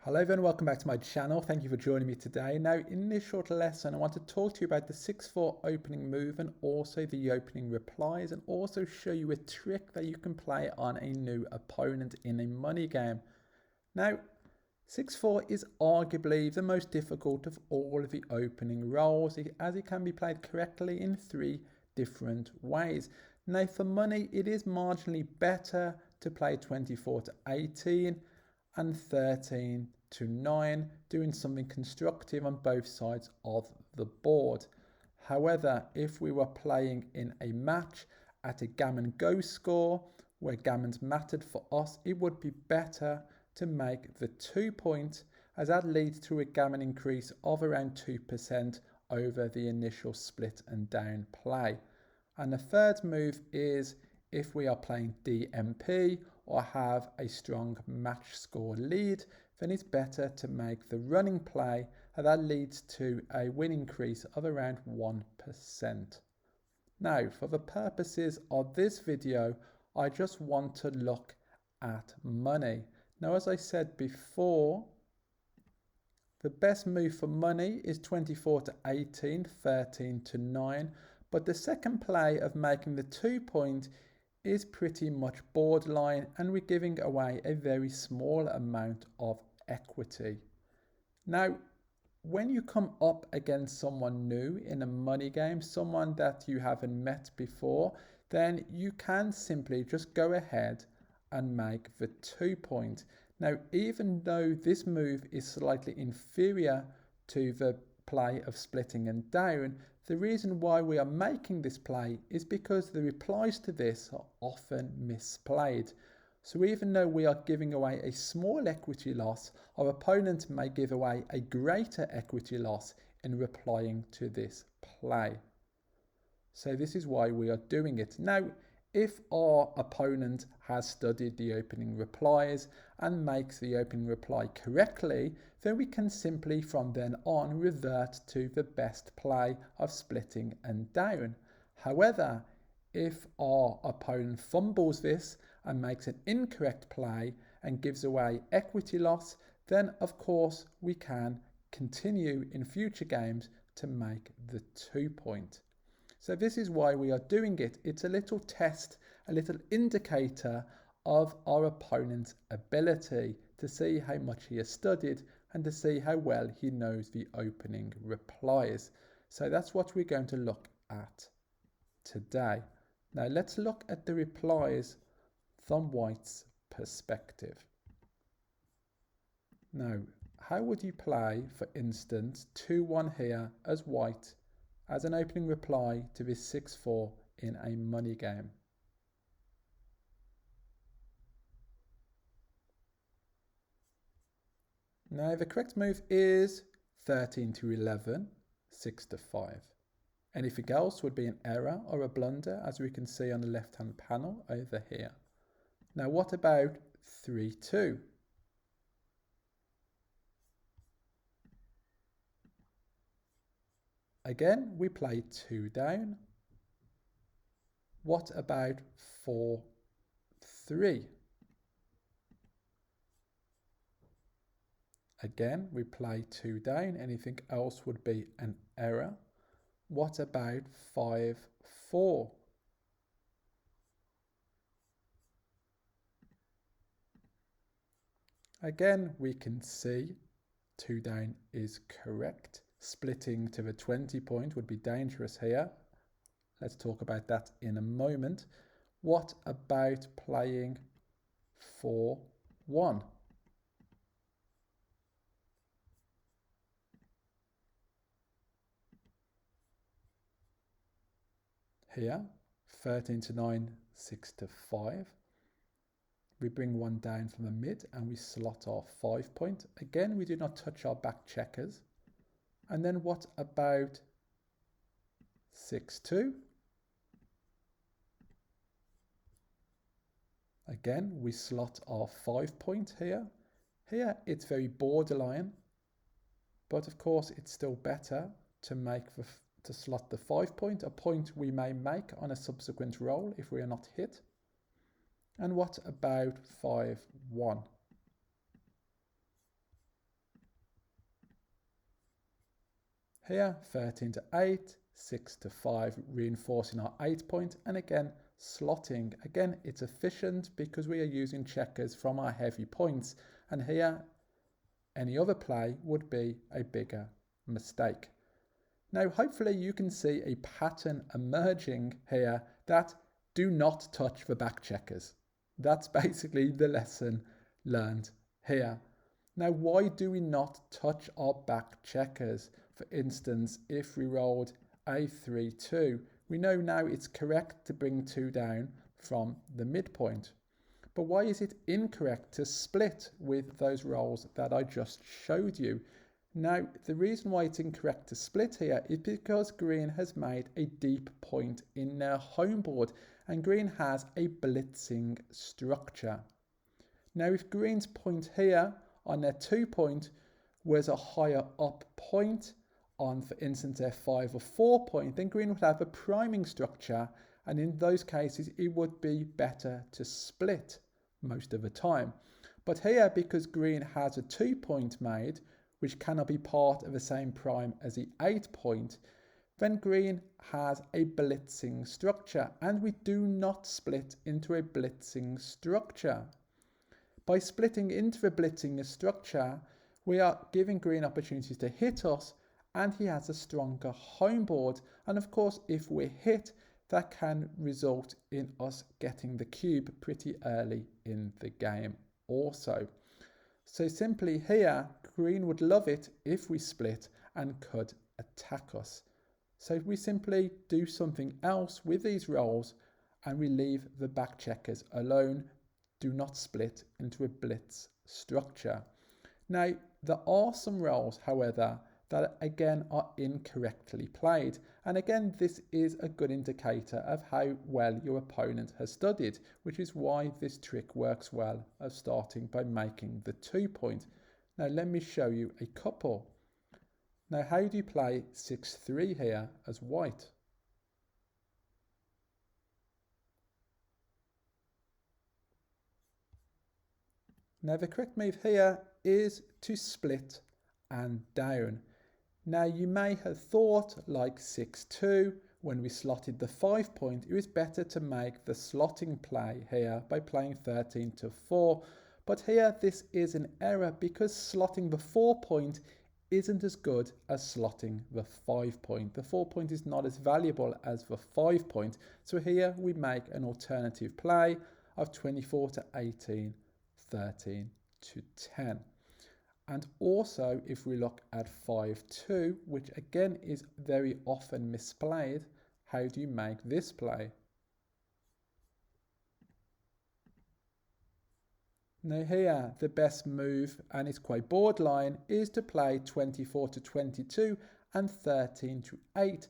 Hello everyone, welcome back to my channel. Thank you for joining me today. Now in this short lesson I want to talk to you about the 6-4 opening move and also the opening replies, and also show you a trick that you can play on a new opponent in a money game. Now 6-4 is arguably the most difficult of all of the opening roles, as it can be played correctly in 3 different ways. Now for money it is marginally better to play 24 to 18 and 13 to 9, doing something constructive on both sides of the board. However, if we were playing in a match at a gammon go score where gammons mattered for us, it would be better to make the 2 point, as that leads to a gammon increase of around 2% over the initial split and down play. And the third move is if we are playing DMP or have a strong match score lead, then it's better to make the running play, and that leads to a win increase of around 1%. Now, for the purposes of this video, I just want to look at money. Now, as I said before, the best move for money is 24 to 18, 13 to 9, but the second play of making the 2 point is pretty much borderline, and we're giving away a very small amount of equity. Now, when you come up against someone new in a money game, someone that you haven't met before, then you can simply just go ahead and make the 2 point. Now, even though this move is slightly inferior to the play of splitting and down, the reason why we are making this play is because the replies to this are often misplayed. So even though we are giving away a small equity loss, our opponent may give away a greater equity loss in replying to this play. So this is why we are doing it. Now, if our opponent has studied the opening replies and makes the opening reply correctly, then we can simply from then on revert to the best play of splitting and down. However, if our opponent fumbles this and makes an incorrect play and gives away equity loss, then of course we can continue in future games to make the 2 point. So this is why we are doing it. It's a little test, a little indicator of our opponent's ability to see how much he has studied and to see how well he knows the opening replies. So that's what we're going to look at today. Now let's look at the replies from White's perspective. Now, how would you play, for instance, 2-1 here as White as an opening reply to this 6-4 in a money game? Now the correct move is 13 to 11, 6 to 5. Anything else would be an error or a blunder, as we can see on the left hand panel over here. Now what about 3-2? Again, we play 2 down. What about 4-3? Again, we play 2 down. Anything else would be an error. What about 5-4? Again, we can see 2 down is correct. Splitting to the 20 point would be dangerous here. Let's talk about that in a moment. What about playing 4-1? Here, 13 to 9, 6 to 5. We bring 1 down from the mid and we slot our 5 point. Again, we do not touch our back checkers. And then what about 6-2? Again, we slot our 5 point here. Here it's very borderline, but of course it's still better to slot the 5 point, a point we may make on a subsequent roll if we are not hit. And what about 5-1? Here, 13 to 8, 6 to 5, reinforcing our 8 point, and again, slotting. Again, it's efficient because we are using checkers from our heavy points, and here, any other play would be a bigger mistake. Now, hopefully you can see a pattern emerging here that do not touch the back checkers. That's basically the lesson learned here. Now, why do we not touch our back checkers? For instance, if we rolled a 3-2, we know now it's correct to bring 2 down from the midpoint. But why is it incorrect to split with those rolls that I just showed you? Now, the reason why it's incorrect to split here is because green has made a deep point in their home board, and green has a blitzing structure. Now, if green's point here on their 2 point was a higher up point on, for instance, their 5 or 4 point, then green would have a priming structure, and in those cases it would be better to split most of the time. But here, because green has a 2 point made, which cannot be part of the same prime as the 8 point, then green has a blitzing structure, and we do not split into a blitzing structure. By splitting into the blitzing structure, we are giving green opportunities to hit us, and he has a stronger home board, and of course if we're hit, that can result in us getting the cube pretty early in the game also. So simply here, green would love it if we split and could attack us. So we simply do something else with these rolls, and we leave the back checkers alone. Do not split into a blitz structure. Now, there are some rolls, however, that again are incorrectly played, and again this is a good indicator of how well your opponent has studied, which is why this trick works well of starting by making the 2 point. Now let me show you a couple. Now how do you play 6-3 here as white? Now the correct move here is to split and down. Now you may have thought, like 6-2, when we slotted the 5 point, it was better to make the slotting play here by playing 13-4. But here this is an error because slotting the 4 point isn't as good as slotting the 5 point. The 4 point is not as valuable as the 5 point. So here we make an alternative play of 24-18, 13-10. And also, if we look at 5-2, which again is very often misplayed, how do you make this play? Now here, the best move, and it's quite borderline, is to play 24-22 and 13-8.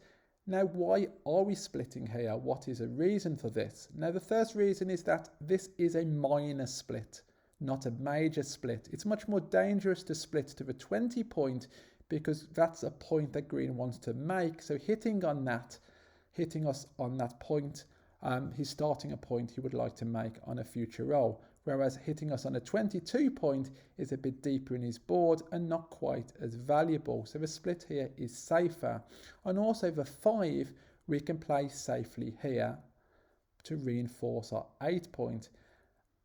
Now, why are we splitting here? What is a reason for this? Now, the first reason is that this is a minor split, not a major split. It's much more dangerous to split to the 20 point because that's a point that green wants to make. So hitting us on that point, he's starting a point he would like to make on a future roll. Whereas hitting us on a 22 point is a bit deeper in his board and not quite as valuable. So the split here is safer. And also the 5, we can play safely here to reinforce our 8 point.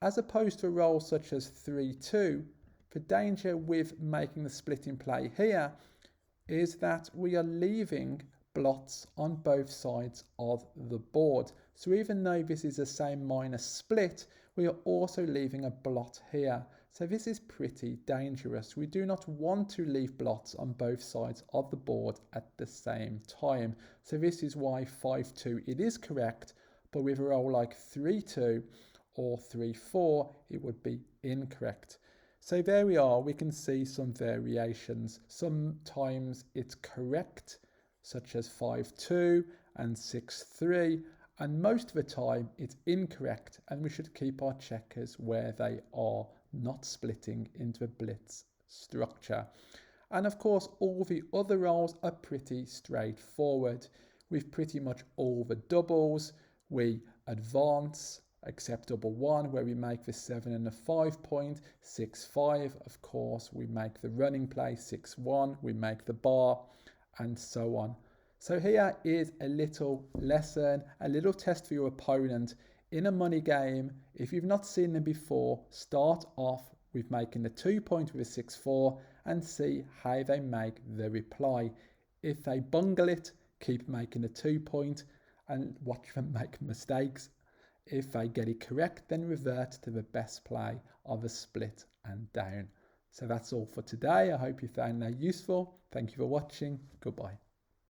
As opposed to rolls such as 3-2, the danger with making the splitting play here is that we are leaving blots on both sides of the board. So even though this is the same minus split, we are also leaving a blot here. So this is pretty dangerous. We do not want to leave blots on both sides of the board at the same time. So this is why 5-2 it is correct, but with a roll like 3-2 or 3-4, it would be incorrect. So there we are, we can see some variations. Sometimes it's correct, such as 5-2 and 6-3, and most of the time it's incorrect, and we should keep our checkers where they are, not splitting into a blitz structure. And of course, all the other rolls are pretty straightforward. With pretty much all the doubles, we advance, except double 1, where we make the 7 and the 5 point. 6-5, of course, we make the running play. 6-1, we make the bar. and so on. So here is a little lesson, a little test for your opponent. In a money game, if you've not seen them before, start off with making the 2 point with a 6-4 and see how they make the reply. If they bungle it, keep making the 2 point and watch them make mistakes. If they get it correct, then revert to the best play of a split and down. So that's all for today. I hope you found that useful. Thank you for watching. Goodbye.